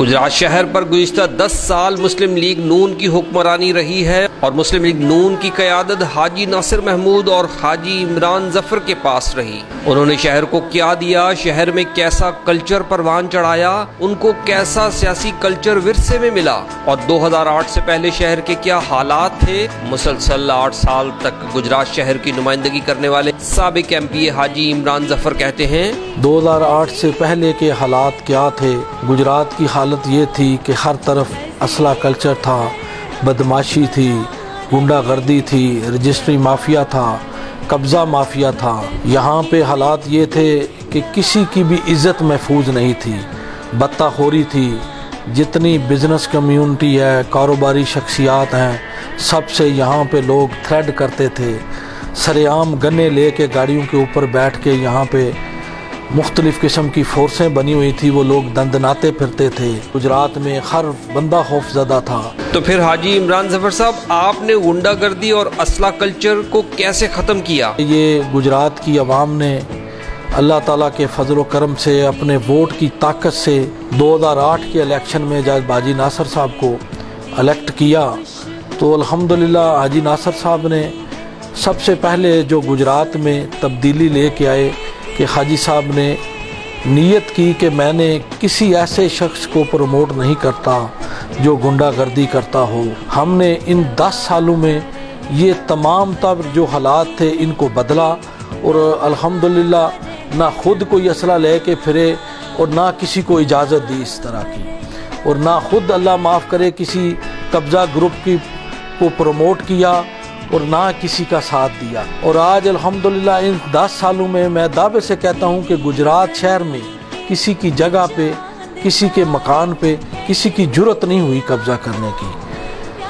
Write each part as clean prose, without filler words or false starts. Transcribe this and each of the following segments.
गुजरात शहर पर गुज़िश्ता 10 साल मुस्लिम लीग नून की हुक्मरानी रही है और मुस्लिम लीग नून की क़यादत हाजी नासिर महमूद और हाजी इमरान ज़फ़र के पास रही। उन्होंने शहर को क्या दिया, शहर में कैसा कल्चर परवान चढ़ाया, उनको कैसा सियासी कल्चर विरसे में मिला और 2008 से पहले शहर के क्या हालात थे। मुसलसल 8 साल तक गुजरात शहर की नुमाइंदगी करने वाले साबिक MP हाजी इमरान ज़फ़र कहते हैं, 2008 से पहले के हालात क्या थे। गुजरात की हालत ये थी कि हर तरफ असला कल्चर था, बदमाशी थी, गुंडागर्दी थी, रजिस्ट्री माफिया था, कब्ज़ा माफिया था। यहाँ पे हालात ये थे कि किसी की भी इज़्ज़त महफूज नहीं थी, बत्ताखोरी थी। जितनी बिज़नेस कम्युनिटी है, कारोबारी शख्सियात हैं, सबसे यहाँ पे लोग थ्रेड करते थे। सरेआम गन्ने ले के गाड़ियों के ऊपर बैठ के यहाँ पे मुख्तलिफ़ किस्म की फोर्सें बनी हुई थी, वो लोग दंदनाते फिरते थे। गुजरात में हर बंदा खौफज़दा था। तो फिर हाजी इमरान ज़फ़र साहब, आपने गुंडागर्दी और असला कल्चर को कैसे ख़त्म किया? ये गुजरात की आवाम ने अल्लाह ताला के फजल व करम से अपने वोट की ताकत से 2008 के इलेक्शन में जब हाजी नासिर साहब को इलेक्ट किया तो अल्हम्दुलिल्लाह हाजी नासिर साहब ने सबसे पहले जो गुजरात में तब्दीली ले के आए कि हाजी साहब ने नीयत की कि मैंने किसी ऐसे शख्स को प्रमोट नहीं करता जो गुंडागर्दी करता हो। हमने इन 10 सालों में ये तमाम तब जो हालात थे इनको बदला और अल्हम्दुलिल्लाह ना खुद कोई असला ले के फिरे और ना किसी को इजाज़त दी इस तरह की, और ना खुद अल्लाह माफ़ करे किसी कब्ज़ा ग्रुप को प्रमोट किया और ना किसी का साथ दिया। और आज अल्हम्दुलिल्लाह इन 10 सालों में मैं दावे से कहता हूँ कि गुजरात शहर में किसी की जगह पे, किसी के मकान पे किसी की जुर्रत नहीं हुई कब्ज़ा करने की।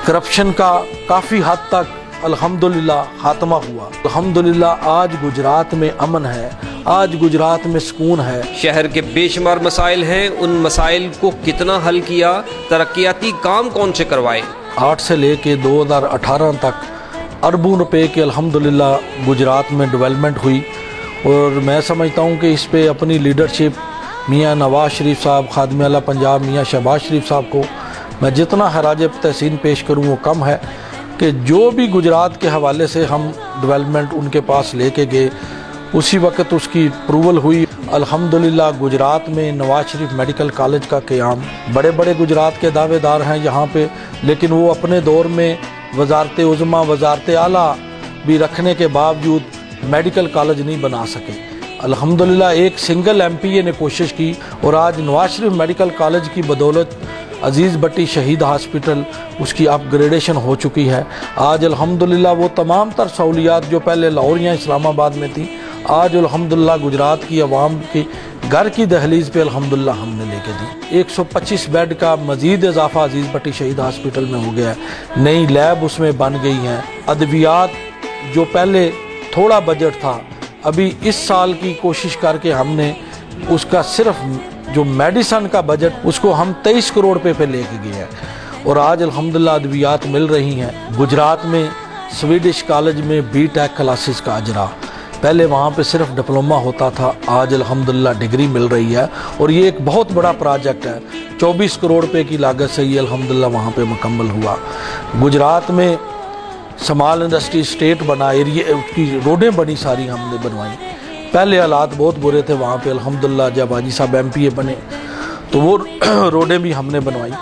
करप्शन का काफ़ी हद तक अल्हम्दुलिल्लाह खात्मा हुआ। अल्हम्दुलिल्लाह आज गुजरात में अमन है, आज गुजरात में सुकून है। शहर के बेशुमार मसाइल हैं, उन मसाइल को कितना हल किया, तरक्याती काम कौन से करवाए? 8 से लेके 2018 तक अरबों रुपए की अल्हम्दुलिल्लाह गुजरात में डेवलपमेंट हुई। और मैं समझता हूँ कि इस पे अपनी लीडरशिप मियाँ नवाज शरीफ साहब, खादिम आला पंजाब मियाँ शहबाज शरीफ साहब को मैं जितना खराज तहसीन पेश करूँ वो कम है कि जो भी गुजरात के हवाले से हम डेवलपमेंट उनके पास लेके गए उसी वक्त उसकी अप्रूवल हुई। अल्हम्दुलिल्लाह गुजरात में नवाज शरीफ मेडिकल कॉलेज का क़याम, बड़े बड़े गुजरात के दावेदार हैं यहाँ पे, लेकिन वो अपने दौर में वजारत उज़्मा, वजारत आला भी रखने के बावजूद मेडिकल कॉलेज नहीं बना सके। अल्हम्दुलिल्लाह एक सिंगल MPA ने कोशिश की और आज नवाज शरीफ मेडिकल कॉलेज की बदौलत अजीज़ भट्टी शहीद हॉस्पिटल उसकी अपग्रेडेशन हो चुकी है। आज अल्हम्दुलिल्लाह वो तमाम तर सहूलियात जो पहले लाहौर या इस्लामाबाद में थी, आज अल्हम्दुलिल्लाह गुजरात की आवाम की घर की दहलीज पे अल्हम्दुलिल्लाह हमने लेके दी। 125 बेड का मजीद इजाफा अजीज़ भट्टी शहीद हॉस्पिटल में हो गया है। नई लैब उसमें बन गई हैं। अद्वियात जो पहले थोड़ा बजट था, अभी इस साल की कोशिश करके हमने उसका सिर्फ जो मेडिसन का बजट उसको हम 23 करोड़ रुपये पे लेके गए हैं और आज अल्हम्दुलिल्लाह अद्वियात मिल रही हैं। गुजरात में स्वीडिश कॉलेज में BTech क्लासेस का अजरा, पहले वहाँ पे सिर्फ डिप्लोमा होता था, आज अल्हम्दुलिल्लाह डिग्री मिल रही है और ये एक बहुत बड़ा प्रोजेक्ट है। 24 करोड़ रुपए की लागत से ये अल्हम्दुलिल्लाह वहाँ पे मुकम्मल हुआ। गुजरात में स्मॉल इंडस्ट्री स्टेट बना, एरिया उसकी रोडें बड़ी सारी हमने बनवाई। पहले हालात बहुत बुरे थे वहाँ पे, अल्हम्दुलिल्लाह जब हाजी साहब MPA बने तो वो रोडें भी हमने बनवाई।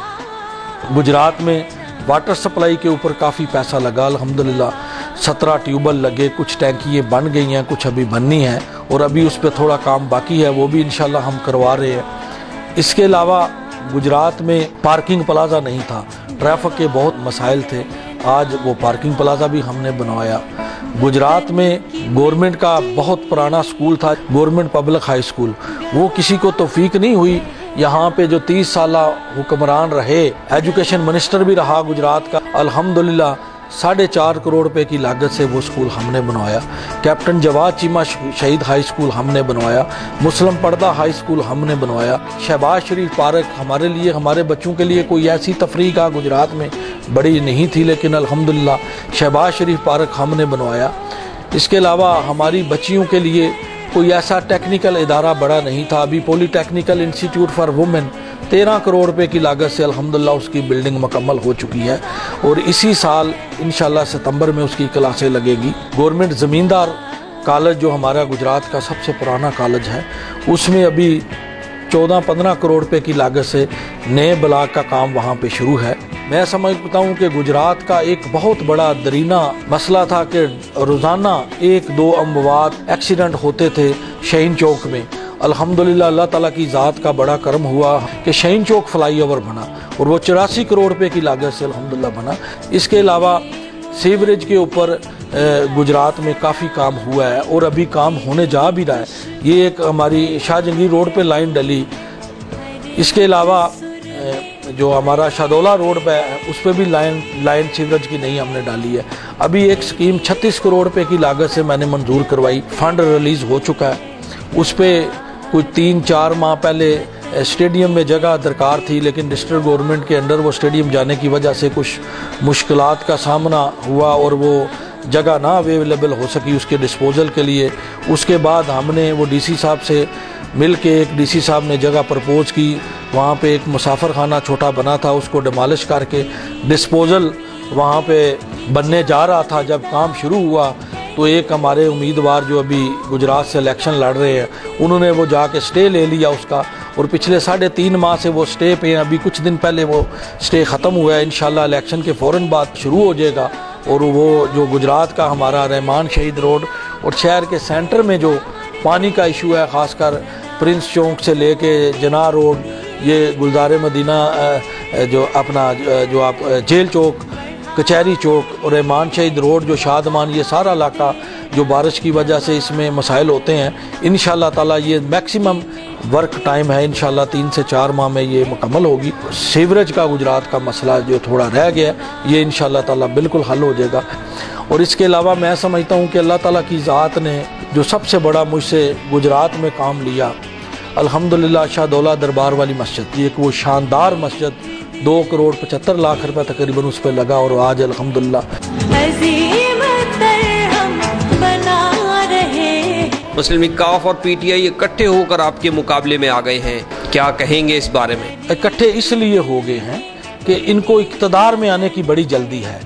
गुजरात में वाटर सप्लाई के ऊपर काफ़ी पैसा लगा, अल्हम्दुलिल्लाह 17 ट्यूबवेल लगे, कुछ टैंकियाँ बन गई हैं, कुछ अभी बननी है और अभी उस पर थोड़ा काम बाकी है, वो भी इंशाल्लाह हम करवा रहे हैं। इसके अलावा गुजरात में पार्किंग प्लाजा नहीं था, ट्रैफिक के बहुत मसाइल थे, आज वो पार्किंग प्लाजा भी हमने बनवाया। गुजरात में गवर्नमेंट का बहुत पुराना स्कूल था, गवर्नमेंट पब्लिक हाई स्कूल, वो किसी को तौफीक नहीं हुई। यहाँ पे जो 30 साल हुक्मरान रहे, एजुकेशन मिनिस्टर भी रहा गुजरात का, अल्हम्दुलिल्लाह 4.5 करोड़ रुपए की लागत से वो स्कूल हमने बनवाया। कैप्टन जवाद चीमा शहीद हाई स्कूल हमने बनवाया, मुस्लिम पर्दा हाई स्कूल हमने बनवाया। शहबाज शरीफ पार्क हमारे लिए, हमारे बच्चों के लिए कोई ऐसी तफरीह का गुजरात में बड़ी नहीं थी, लेकिन अल्हम्दुलिल्लाह शहबाज शरीफ पार्क हमने बनवाया। इसके अलावा हमारी बच्चियों के लिए कोई ऐसा टेक्निकल इदारा बड़ा नहीं था। अभी polytechnical institute for women 13 crore रुपए की लागत से अल्हम्दुलिल्लाह उसकी बिल्डिंग मुकम्मल हो चुकी है और इसी साल इंशाल्लाह सितंबर में उसकी क्लासें लगेगी। गवर्नमेंट ज़मींदार कॉलेज जो हमारा गुजरात का सबसे पुराना कॉलेज है, उसमें अभी 14-15 करोड़ रुपए की लागत से नए ब्लॉक का काम वहाँ पे शुरू है। मैं समझता हूँ कि गुजरात का एक बहुत बड़ा दरीना मसला था कि रोज़ाना 1-2 अमवात एक्सीडेंट होते थे शहीन चौक में। अल्हम्दुलिल्लाह अल्लाह ताला की ज़ात का बड़ा करम हुआ कि शहीन चौक फ्लाईओवर बना और वो 84 करोड़ रुपए की लागत से अल्हम्दुलिल्लाह बना। इसके अलावा सीवरेज के ऊपर गुजरात में काफ़ी काम हुआ है और अभी काम होने जा भी रहा है। ये एक हमारी शाहजहांगीर रोड पे लाइन डली। इसके अलावा जो हमारा शादौला रोड पे है उस पर भी लाइन सीवरेज की नहीं हमने डाली है। अभी एक स्कीम 36 करोड़ रुपए की लागत से मैंने मंजूर करवाई, फंड रिलीज़ हो चुका है। उस पर कुछ 3-4 माह पहले स्टेडियम में जगह दरकार थी, लेकिन डिस्ट्रिक्ट गवर्नमेंट के अंडर वो स्टेडियम जाने की वजह से कुछ मुश्किलात का सामना हुआ और वो जगह ना अवेलेबल हो सकी उसके डिस्पोजल के लिए। उसके बाद हमने वो डीसी साहब से मिल के, एक डीसी साहब ने जगह प्रपोज की, वहाँ पे एक मुसाफर खाना छोटा बना था, उसको डिमॉलिश करके डिस्पोजल वहाँ पे बनने जा रहा था। जब काम शुरू हुआ तो एक हमारे उम्मीदवार जो अभी गुजरात से इलेक्शन लड़ रहे हैं, उन्होंने वो जाके स्टे ले लिया उसका और पिछले 3.5 माह से वो स्टे पे हैं। अभी कुछ दिन पहले वो स्टे ख़त्म हुआ है, इंशाल्लाह इलेक्शन के फ़ौरन बाद शुरू हो जाएगा। और वो जो गुजरात का हमारा रहमान शहीद रोड और शहर के सेंटर में जो पानी का इशू है, ख़ासकर प्रिंस चौक से लेके जना रोड, ये गुलजार मदीना जो अपना जो आप जेल चौक, कचहरी चौक और रहमान शहीद रोड जो शादमान, ये सारा इलाका जो बारिश की वजह से इसमें मसाइल होते हैं, इंशाल्लाह ताला ये मैक्सिमम वर्क टाइम है, इंशाल्लाह 3 से 4 माह में ये मुकम्मल होगी। सीवरेज का गुजरात का मसला जो थोड़ा रह गया, ये इंशाल्लाह ताला बिल्कुल हल हो जाएगा। और इसके अलावा मैं समझता हूँ कि अल्लाह ताला की ज़ात ने जो सबसे बड़ा मुझसे गुजरात में काम लिया, अल्हम्दुलिल्लाह शाहदौला दरबार वाली मस्जिद, एक वो शानदार मस्जिद 2 करोड़ 75 लाख रुपए तकरीबन उस पर लगा और आज अल्हम्दुलिल्लाह मुस्लिम लीग काफ और पीटीआई इकट्ठे होकर आपके मुकाबले में आ गए हैं, क्या कहेंगे इस बारे में? इकट्ठे इसलिए हो गए हैं कि इनको इक़्तिदार में आने की बड़ी जल्दी है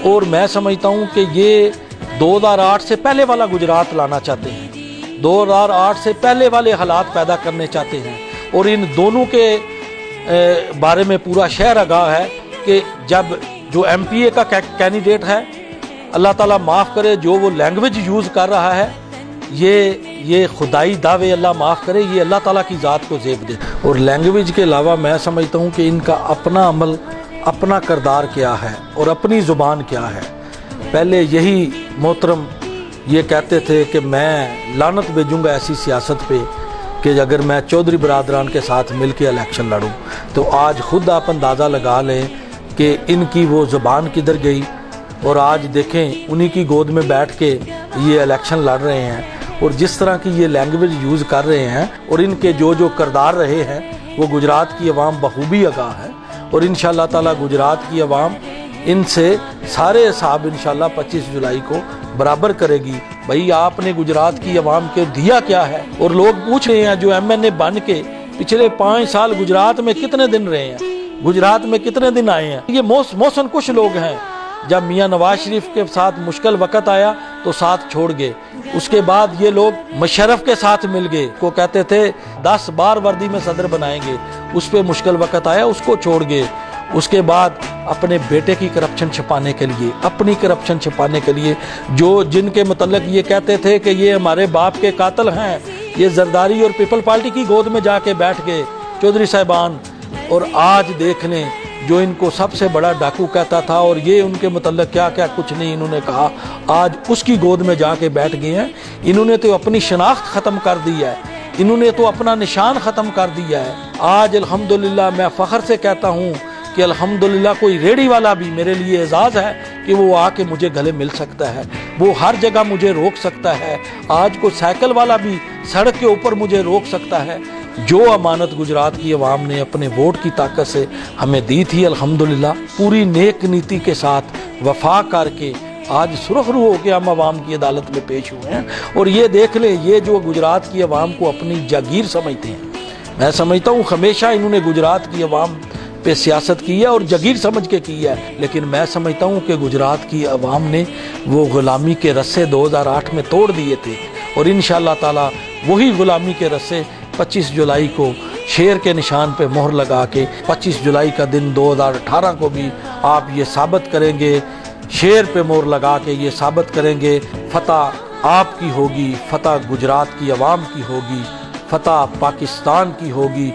और मैं समझता हूँ कि ये 2008 से पहले वाला गुजरात लाना चाहते हैं, 2008 से पहले वाले हालात पैदा करने चाहते हैं। और इन दोनों के बारे में पूरा शहर आगाह है कि जब जो MPA का कैंडिडेट है, अल्लाह ताला माफ़ करे, जो वो लैंग्वेज यूज़ कर रहा है, ये खुदाई दावे अल्लाह माफ़ करे, ये अल्लाह ताला की ज़ात को ज़ेब दे। और लैंग्वेज के अलावा मैं समझता हूँ कि इनका अपना अमल, अपना किरदार क्या है और अपनी ज़ुबान क्या है। पहले यही मोहतरम ये कहते थे कि मैं लानत भेजूँगा ऐसी सियासत पे कि अगर मैं चौधरी बरादरान के साथ मिल के इलेक्शन लड़ूँ, तो आज ख़ुद आप अंदाज़ा लगा लें कि इनकी वो ज़ुबान किधर गई। और आज देखें उन्हीं की गोद में बैठ के ये इलेक्शन लड़ रहे हैं और जिस तरह की ये लैंग्वेज यूज़ कर रहे हैं और इनके जो जो किरदार रहे हैं, वो गुजरात की अवाम बखूबी आगाह है। और इंशाअल्लाह ताला गुजरात की अवाम इनसे सारे हिसाब इंशाअल्लाह 25 जुलाई को बराबर करेगी। भाई आपने गुजरात की अवाम के दिया क्या है? और लोग पूछ रहे हैं जो MNA बन के पिछले 5 साल गुजरात में कितने दिन रहे हैं, गुजरात में कितने दिन आए हैं? ये मौसम कुछ लोग हैं, जब मियाँ नवाज शरीफ के साथ मुश्किल वक़्त आया तो साथ छोड़ गए। उसके बाद ये लोग मुशर्रफ के साथ मिल गए, को कहते थे 10 बार वर्दी में सदर बनाएंगे, उस पर मुश्किल वक़्त आया, उसको छोड़ गए। उसके बाद अपने बेटे की करप्शन छिपाने के लिए, अपनी करप्शन छिपाने के लिए, जो जिनके मतलब ये कहते थे कि ये हमारे बाप के कातिल हैं, ये जरदारी और पीपल पार्टी की गोद में जाके बैठ गए चौधरी साहबान। और आज देख लें जो इनको सबसे बड़ा डाकू कहता था और ये उनके मतलब क्या क्या कुछ नहीं इन्होंने कहा, आज उसकी गोद में जाके बैठ गए हैं। इन्होंने तो अपनी शनाख्त ख़त्म कर दी है, इन्होंने तो अपना निशान ख़त्म कर दिया है। आज अल्हम्दुलिल्लाह मैं फ़ख्र से कहता हूँ कि अल्हम्दुलिल्लाह कोई रेडी वाला भी मेरे लिए एजाज़ है कि वो आके मुझे गले मिल सकता है, वो हर जगह मुझे रोक सकता है। आज कोई साइकिल वाला भी सड़क के ऊपर मुझे रोक सकता है। जो अमानत गुजरात की अवाम ने अपने वोट की ताकत से हमें दी थी, अल्हम्दुलिल्लाह पूरी नेक नीति के साथ वफा करके आज सुरखरू होकर हम अवाम की अदालत में पेश हुए हैं। और ये देख लें, ये जो गुजरात की अवाम को अपनी जागीर समझते हैं, मैं समझता हूँ हमेशा इन्होंने गुजरात की अवाम पे सियासत की है और जगीर समझ के की है, लेकिन मैं समझता हूँ कि गुजरात की अवाम ने वो गुलामी के रस्से 2008 में तोड़ दिए थे और इंशाअल्लाह ताला वही गुलामी के रस्से 25 जुलाई को शेर के निशान पे मोहर लगा के 25 जुलाई का दिन 2018 को भी आप ये साबित करेंगे, शेर पे मोहर लगा के ये साबित करेंगे फतह आपकी होगी, फतह गुजरात की अवाम की होगी, फतह पाकिस्तान की होगी,